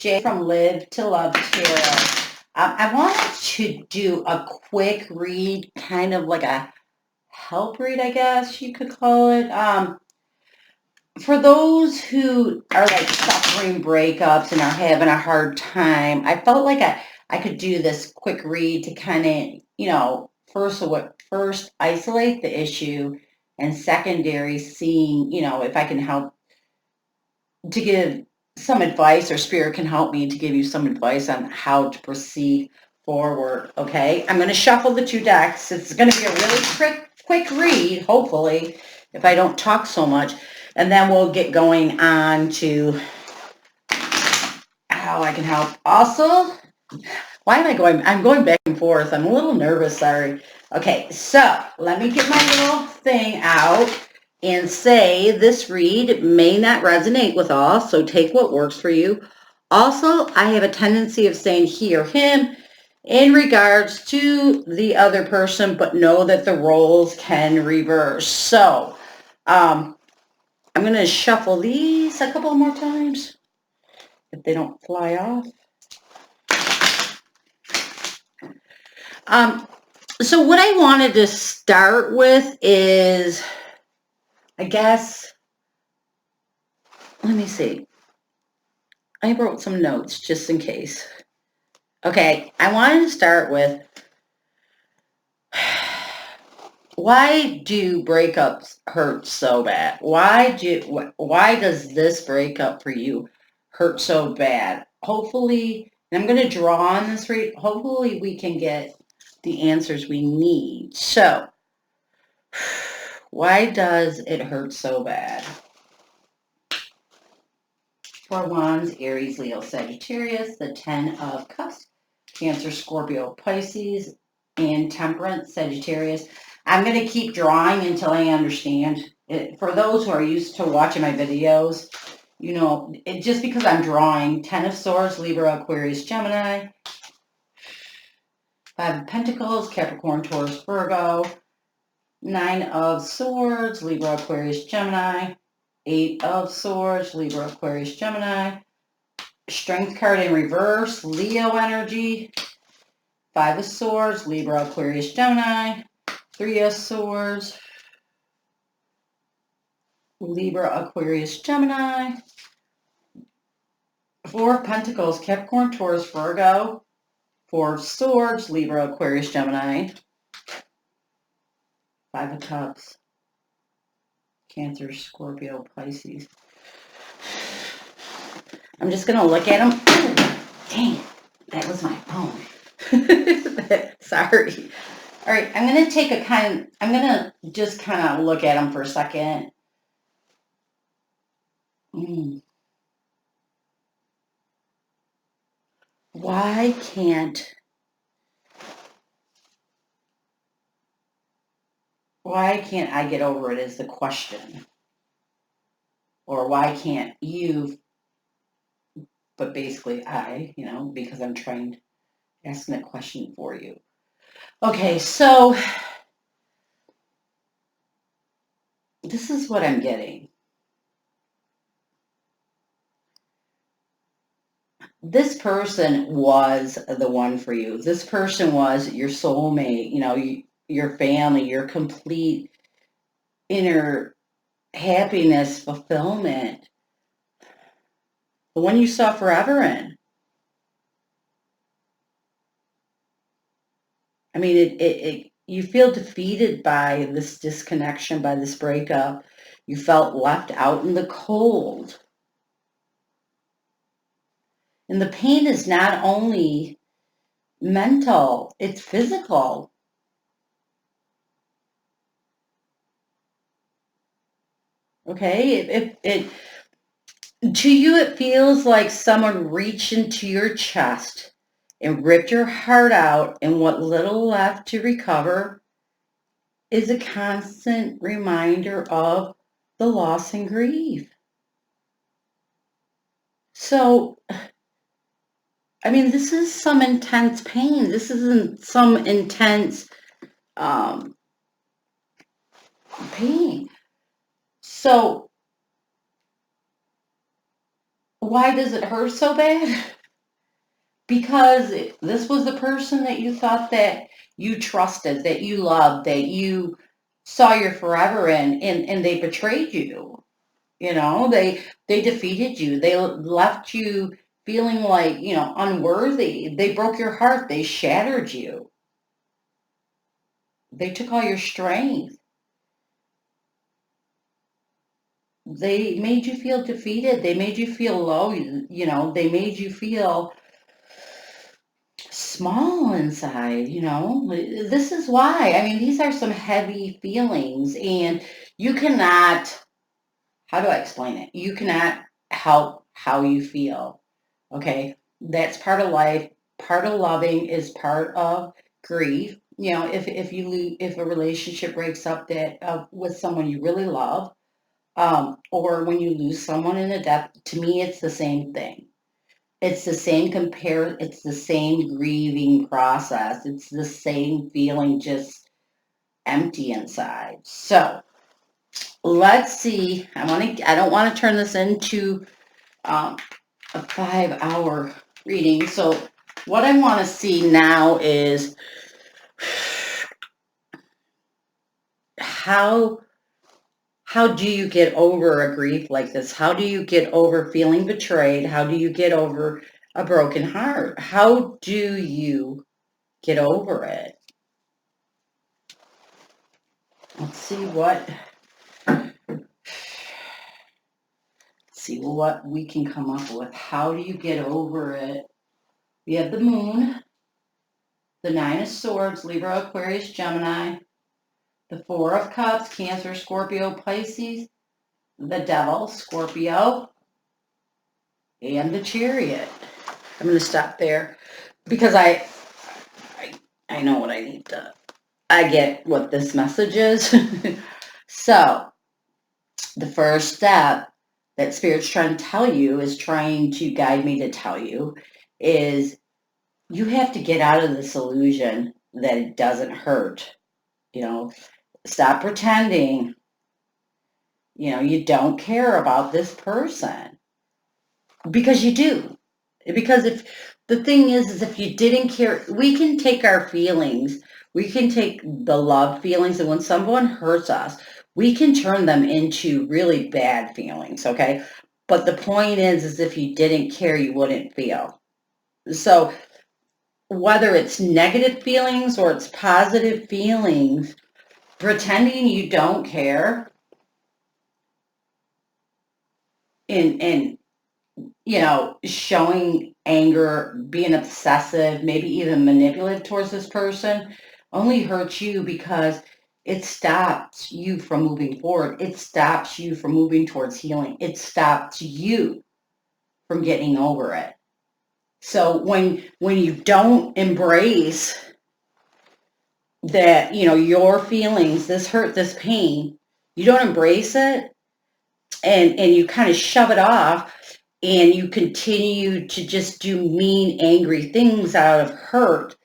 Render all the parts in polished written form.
Jay from Live to Love Tarot. I wanted to do a quick read, kind of like a help read, I guess you could call it. For those who are like suffering breakups and are having a hard time, I felt like I could do this quick read to kind of, first isolate the issue, and secondary seeing, if I can help to give some advice, or spirit can help me to give you some advice on how to proceed forward. Okay, I'm going to shuffle the two decks. It's going to be a really quick read, hopefully, if I don't talk so much, and then we'll get going on to how I can help. Also, why am I going? I'm going back and forth. I'm a little nervous, sorry. Okay, so let me get my little thing out and say this read may not resonate with all, so take what works for you. Also, I have a tendency of saying he or him in regards to the other person, but know that the roles can reverse. So, I'm going to shuffle these a couple more times if they don't fly off. So what I wanted to start with is, I guess, let me see. I wrote some notes just in case. Okay, I wanted to start with, why do breakups hurt so bad? Why does this breakup for you hurt so bad? Hopefully, and I'm going to draw on this read, hopefully we can get the answers we need. So, why does it hurt so bad? Four Wands, Aries, Leo, Sagittarius, the 10 of Cups, Cancer, Scorpio, Pisces, and Temperance, Sagittarius. I'm going to keep drawing until I understand. For those who are used to watching my videos, just because I'm drawing, 10 of Swords, Libra, Aquarius, Gemini, 5 of Pentacles, Capricorn, Taurus, Virgo, 9 of Swords, Libra, Aquarius, Gemini, 8 of Swords, Libra, Aquarius, Gemini, Strength card in reverse, Leo energy, 5 of Swords, Libra, Aquarius, Gemini, 3 of Swords, Libra, Aquarius, Gemini, 4 of Pentacles, Capricorn, Taurus, Virgo, 4 of Swords, Libra, Aquarius, Gemini, 5 of Cups, Cancer, Scorpio, Pisces. I'm just going to look at them. Oh, dang, that was my phone. Sorry. All right, I'm going to just kind of look at them for a second. Why can't I get over it is the question. Or why can't you, but basically I, because I'm trying to ask that question for you. Okay, so this is what I'm getting. This person was the one for you. This person was your soulmate, your family, your complete inner happiness, fulfillment, the one you saw forever in. I mean, you feel defeated by this disconnection, by this breakup. You felt left out in the cold. And the pain is not only mental, it's physical. Okay? To you, it feels like someone reached into your chest and ripped your heart out, and what little left to recover is a constant reminder of the loss and grief. So, I mean, this is some intense pain. This isn't some intense pain. So, Why does it hurt so bad? Because this was the person that you thought that you trusted, that you loved, that you saw your forever in, and they betrayed you. You know, they defeated you. They left you feeling like, unworthy. They broke your heart. They shattered you. They took all your strength. They made you feel defeated. They made you feel low. They made you feel small inside. This is why. I mean, these are some heavy feelings, and you cannot, how do I explain it? You cannot help how you feel. Okay. That's part of life. Part of loving is part of grief. If a relationship breaks up with someone you really love, or when you lose someone in a death, to me, it's the same thing. It's the same grieving process. It's the same feeling, just empty inside. So let's see. I don't want to turn this into um, a 5-hour reading. So what I want to see now is how do you get over a grief like this? How do you get over feeling betrayed? How do you get over a broken heart? How do you get over it? Let's see what we can come up with. How do you get over it? We have the moon, the 9 of swords, Libra, Aquarius, Gemini, the 4 of cups, Cancer, Scorpio, Pisces, the devil, Scorpio, and the chariot. I'm going to stop there because I know what I need to, I get what this message is. So the first step that Spirit's trying to tell you, is trying to guide me to tell you, is you have to get out of this illusion that it doesn't hurt. Stop pretending, you don't care about this person, because you do. Because if the thing is if you didn't care, we can take our feelings, we can take the love feelings, and when someone hurts us, we can turn them into really bad feelings, okay? But the point is if you didn't care, you wouldn't feel. So whether it's negative feelings or it's positive feelings, pretending you don't care and showing anger, being obsessive, maybe even manipulative towards this person, only hurts you, because it stops you from moving forward. It stops you from moving towards healing. It stops you from getting over it. So when you don't embrace that, your feelings, this hurt, this pain, you don't embrace it, and you kind of shove it off, and you continue to just do mean, angry things out of hurt,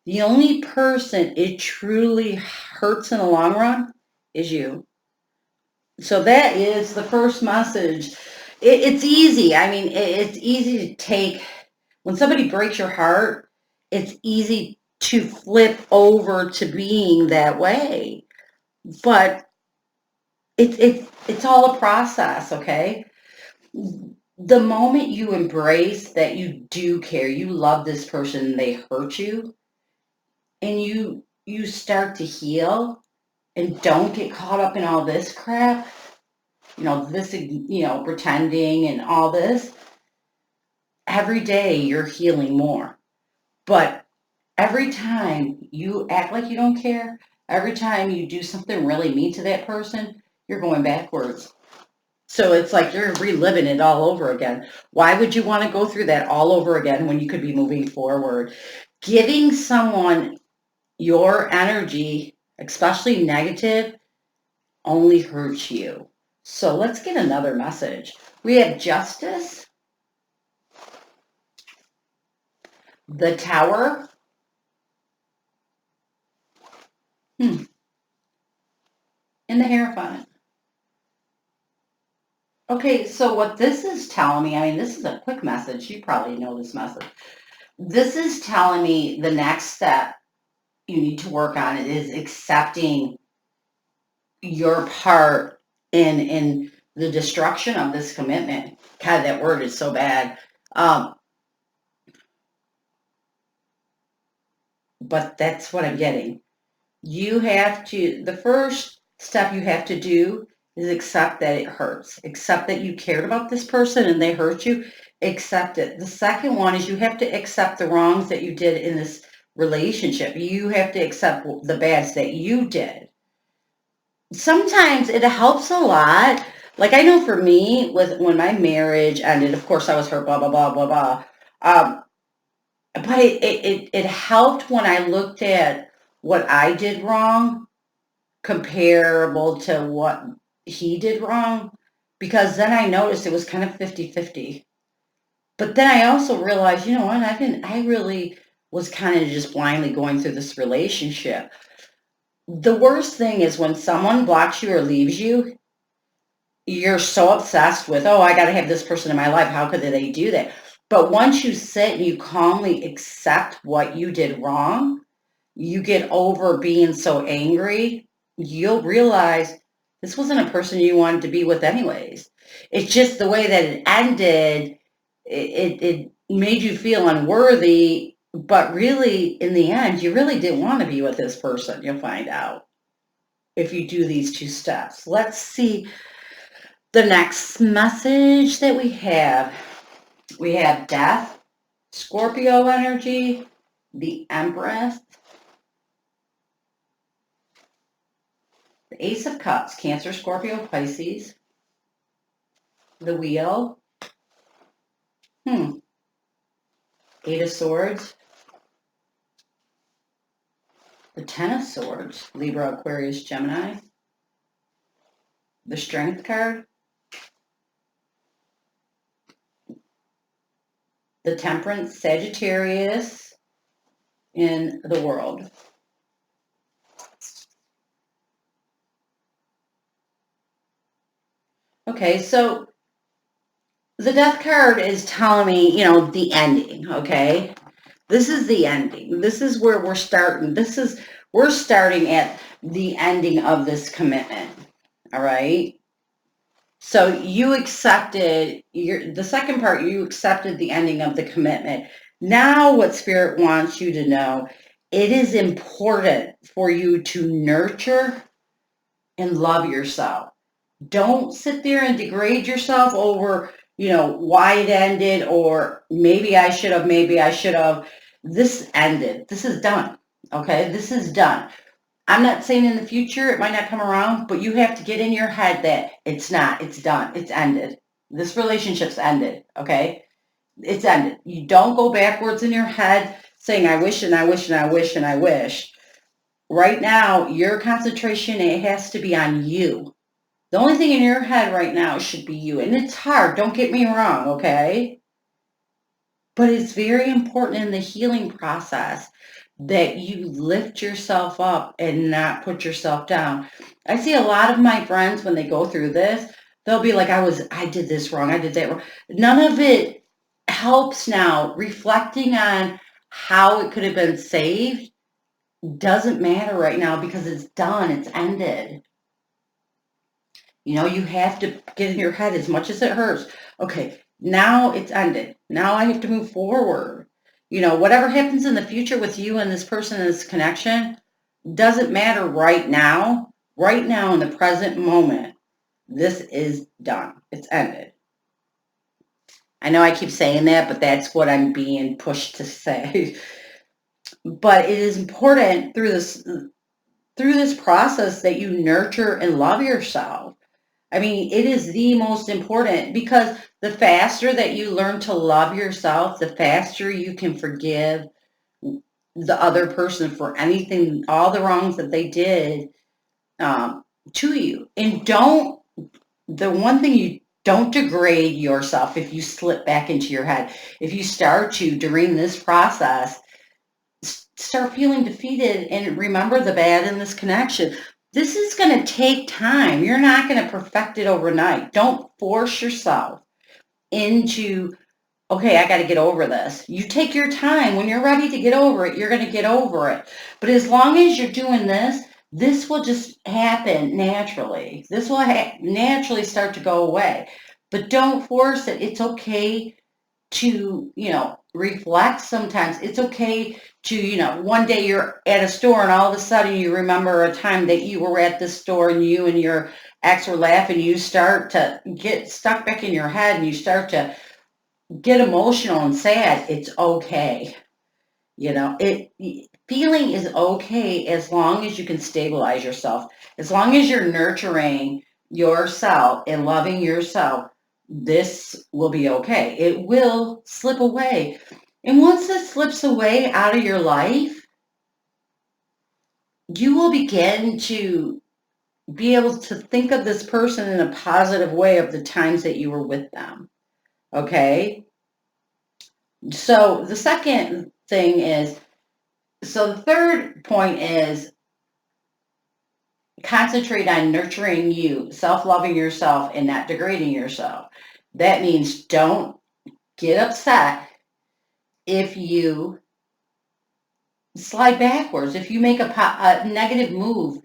the only person it truly hurts in the long run is you. So that is the first message. It's easy. I mean, it's easy to take, when somebody breaks your heart, it's easy to flip over to being that way. But it's all a process, okay? The moment you embrace that you do care, you love this person, and they hurt you, and you start to heal and don't get caught up in all this crap, pretending and all this, every day you're healing more. But every time you act like you don't care, every time you do something really mean to that person, you're going backwards. So it's like you're reliving it all over again. Why would you want to go through that all over again when you could be moving forward? Giving someone your energy, especially negative, only hurts you. So let's get another message. We have Justice, the Tower, and the Hierophant. Okay, so what this is telling me, I mean, this is a quick message. You probably know this message. This is telling me the next step you need to work on it is accepting your part in the destruction of this commitment. God, that word is so bad. Um, but that's what I'm getting. You have to, the first step you have to do is accept that it hurts. Accept that you cared about this person and they hurt you. Accept it. The second one is you have to accept the wrongs that you did in this relationship. You have to accept the bads that you did. Sometimes it helps a lot. Like I know for me, with when my marriage ended, of course I was hurt, blah, blah, blah, blah, blah. But it helped when I looked at what I did wrong comparable to what he did wrong, because then I noticed it was kind of 50-50. But then I also realized, you know what, I really was kind of just blindly going through this relationship. The worst thing is when someone blocks you or leaves you, you're so obsessed with, oh, I got to have this person in my life. How could they do that? But once you sit and you calmly accept what you did wrong, you get over being so angry, you'll realize this wasn't a person you wanted to be with anyways. It's just the way that it ended, it made you feel unworthy, but really, in the end, you really didn't want to be with this person. You'll find out if you do these two steps. Let's see the next message that we have. We have death, Scorpio energy, the Empress, the Ace of Cups, Cancer, Scorpio, Pisces, the Wheel, Eight of Swords, the Ten of Swords, Libra, Aquarius, Gemini, the Strength card, the Temperance, Sagittarius, in the World. Okay, so the Death card is telling me, the ending, okay? This is the ending. This is where we're starting. We're starting at the ending of this commitment, all right? So you accepted, the second part, you accepted the ending of the commitment. Now what Spirit wants you to know, it is important for you to nurture and love yourself. Don't sit there and degrade yourself over, why it ended, or maybe I should have. This ended. This is done. Okay, this is done. I'm not saying in the future it might not come around, but you have to get in your head that it's not. It's done. It's ended. This relationship's ended. Okay, it's ended. You don't go backwards in your head saying I wish and I wish and I wish and I wish. Right now, your concentration, it has to be on you. The only thing in your head right now should be you. And it's hard, don't get me wrong, okay? But it's very important in the healing process that you lift yourself up and not put yourself down. I see a lot of my friends when they go through this, they'll be like, I did this wrong, I did that wrong. None of it helps now. Reflecting on how it could have been saved doesn't matter right now because it's done, it's ended. You have to get in your head as much as it hurts. Okay, now it's ended. Now I have to move forward. Whatever happens in the future with you and this person, this connection, doesn't matter right now. Right now in the present moment, this is done. It's ended. I know I keep saying that, but that's what I'm being pushed to say. But it is important through this process that you nurture and love yourself. I mean, it is the most important because the faster that you learn to love yourself, the faster you can forgive the other person for anything, all the wrongs that they did to you. And the one thing you don't degrade yourself if you slip back into your head. If you start to, during this process, start feeling defeated and remember the bad in this connection. This is going to take time. You're not going to perfect it overnight. Don't force yourself into, okay, I got to get over this. You take your time. When you're ready to get over it, you're going to get over it. But as long as you're doing this, this will just happen naturally. This will naturally start to go away. But don't force it. It's okay to, reflect sometimes. It's okay to, one day you're at a store and all of a sudden you remember a time that you were at this store and you and your ex were laughing. You start to get stuck back in your head and you start to get emotional and sad. It's okay. Feeling is okay as long as you can stabilize yourself. As long as you're nurturing yourself and loving yourself, this will be okay. It will slip away. And once this slips away out of your life, you will begin to be able to think of this person in a positive way of the times that you were with them. Okay? So the second thing is, so the third point is concentrate on nurturing you, self-loving yourself, and not degrading yourself. That means don't get upset if you slide backwards, if you make a negative move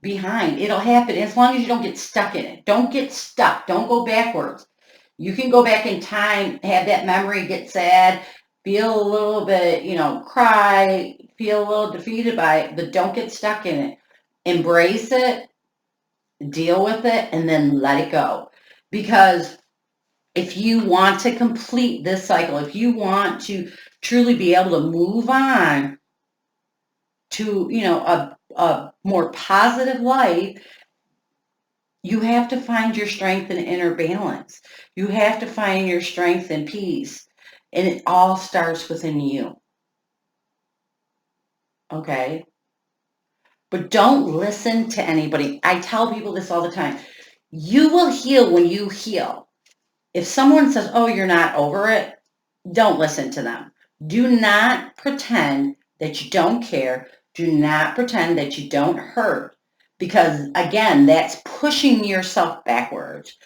behind. It'll happen as long as you don't get stuck in it. Don't get stuck. Don't go backwards. You can go back in time, have that memory, get sad, feel a little bit, cry, feel a little defeated by it, but don't get stuck in it. Embrace it, deal with it, and then let it go. Because if you want to complete this cycle, if you want to truly be able to move on to, a more positive life, you have to find your strength and inner balance. You have to find your strength and peace. And it all starts within you. Okay? But don't listen to anybody. I tell people this all the time. You will heal when you heal. If someone says, oh, you're not over it, don't listen to them. Do not pretend that you don't care. Do not pretend that you don't hurt. Because, again, that's pushing yourself backwards.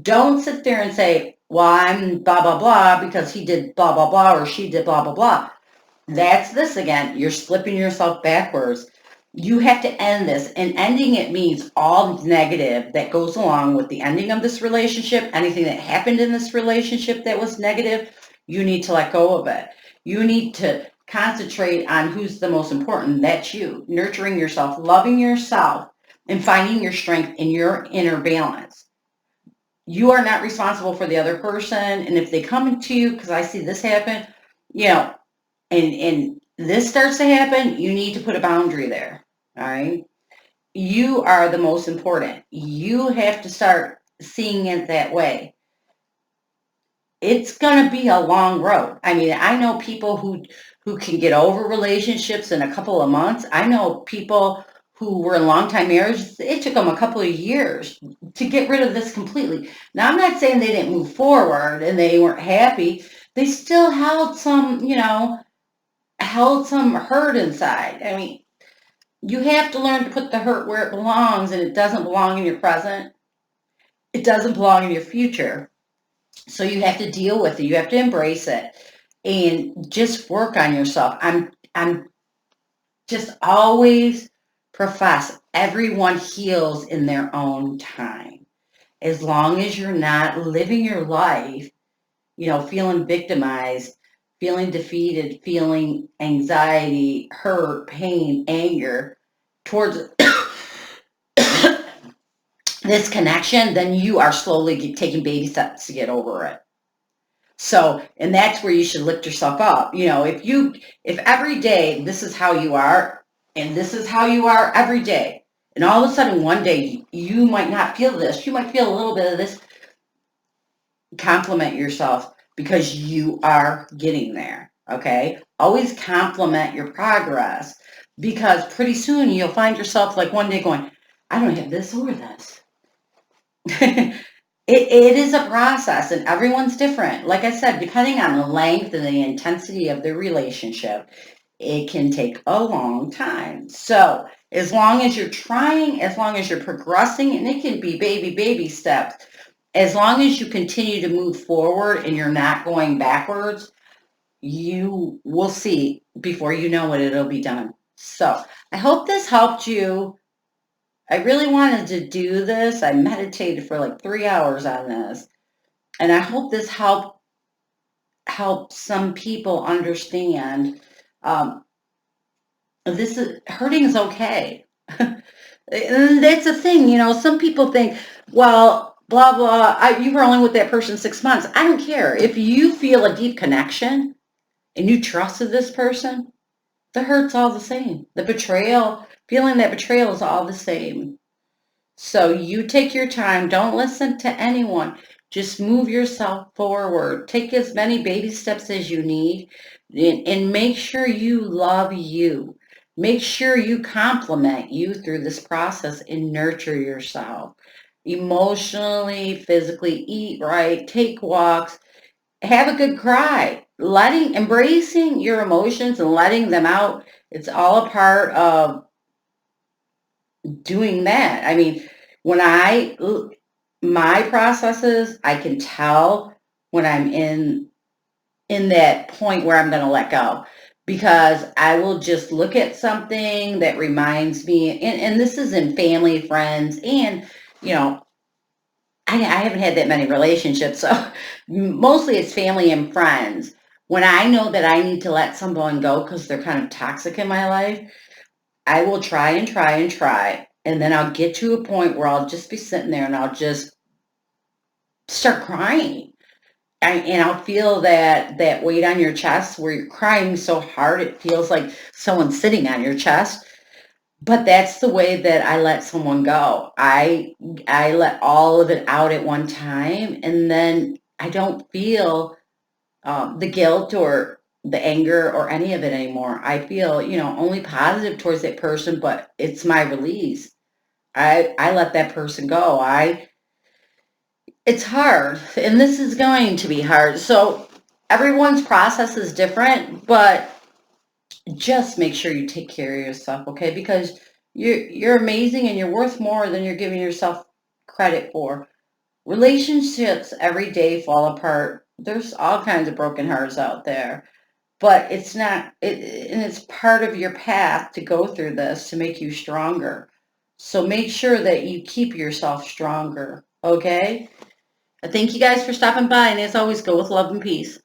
Don't sit there and say, well, I'm blah, blah, blah because he did blah, blah, blah or she did blah, blah, blah. That's this again. You're slipping yourself backwards. You have to end this. And ending it means all negative that goes along with the ending of this relationship. Anything that happened in this relationship that was negative, you need to let go of it. You need to concentrate on who's the most important. That's you. Nurturing yourself, loving yourself, and finding your strength in your inner balance. You are not responsible for the other person. And if they come to you, because I see this happen, and this starts to happen, you need to put a boundary there. All right. You are the most important. You have to start seeing it that way. It's going to be a long road. I mean, I know people who can get over relationships in a couple of months. I know people who were in long-time marriages. It took them a couple of years to get rid of this completely. Now, I'm not saying they didn't move forward and they weren't happy. They still held some, held some hurt inside. I mean, you have to learn to put the hurt where it belongs, and it doesn't belong in your present. It doesn't belong in your future. So you have to deal with it. You have to embrace it and just work on yourself. I'm just always profess everyone heals in their own time. As long as you're not living your life, feeling victimized, feeling defeated, feeling anxiety, hurt, pain, anger towards this connection, then you are slowly taking baby steps to get over it. So, and that's where you should lift yourself up. If every day this is how you are, and this is how you are every day, and all of a sudden one day you might not feel this, you might feel a little bit of this, compliment yourself because you are getting there. Okay. Always compliment your progress, because pretty soon you'll find yourself like one day going, I don't have this or this. It is a process, and everyone's different. Like I said, depending on the length and the intensity of the relationship, it can take a long time. So as long as you're trying, as long as you're progressing, and it can be baby steps, as long as you continue to move forward and you're not going backwards, you will see before you know it, it'll be done. So I hope this helped you. I really wanted to do this. I meditated for like 3 hours on this. And I hope this help some people understand this is hurting is okay. That's a thing, some people think, well, blah blah, you were only with that person 6 months. I don't care. If you feel a deep connection and you trusted this person, the hurt's all the same. The betrayal, feeling that betrayal is all the same. So you take your time. Don't listen to anyone. Just move yourself forward. Take as many baby steps as you need and make sure you love you. Make sure you compliment you through this process and nurture yourself emotionally, physically, eat right, take walks, have a good cry. Embracing your emotions and letting them out, it's all a part of doing that. I mean, when my processes, I can tell when I'm in that point where I'm going to let go, because I will just look at something that reminds me, and this is in family, friends, and you know, I haven't had that many relationships, so mostly it's family and friends. When I know that I need to let someone go because they're kind of toxic in my life, I will try and try and try. And then I'll get to a point where I'll just be sitting there and I'll just start crying. And I'll feel that weight on your chest where you're crying so hard it feels like someone's sitting on your chest. But that's the way that I let someone go. I let all of it out at one time, and then I don't feel the guilt or the anger or any of it anymore. I feel, only positive towards that person, but it's my release. I let that person go. It's hard, and this is going to be hard. So everyone's process is different, but just make sure you take care of yourself, okay? Because you're amazing and you're worth more than you're giving yourself credit for. Relationships every day fall apart. There's all kinds of broken hearts out there, but it's not and it's part of your path to go through this to make you stronger. So make sure that you keep yourself stronger, okay? I thank you guys for stopping by, and as always, go with love and peace.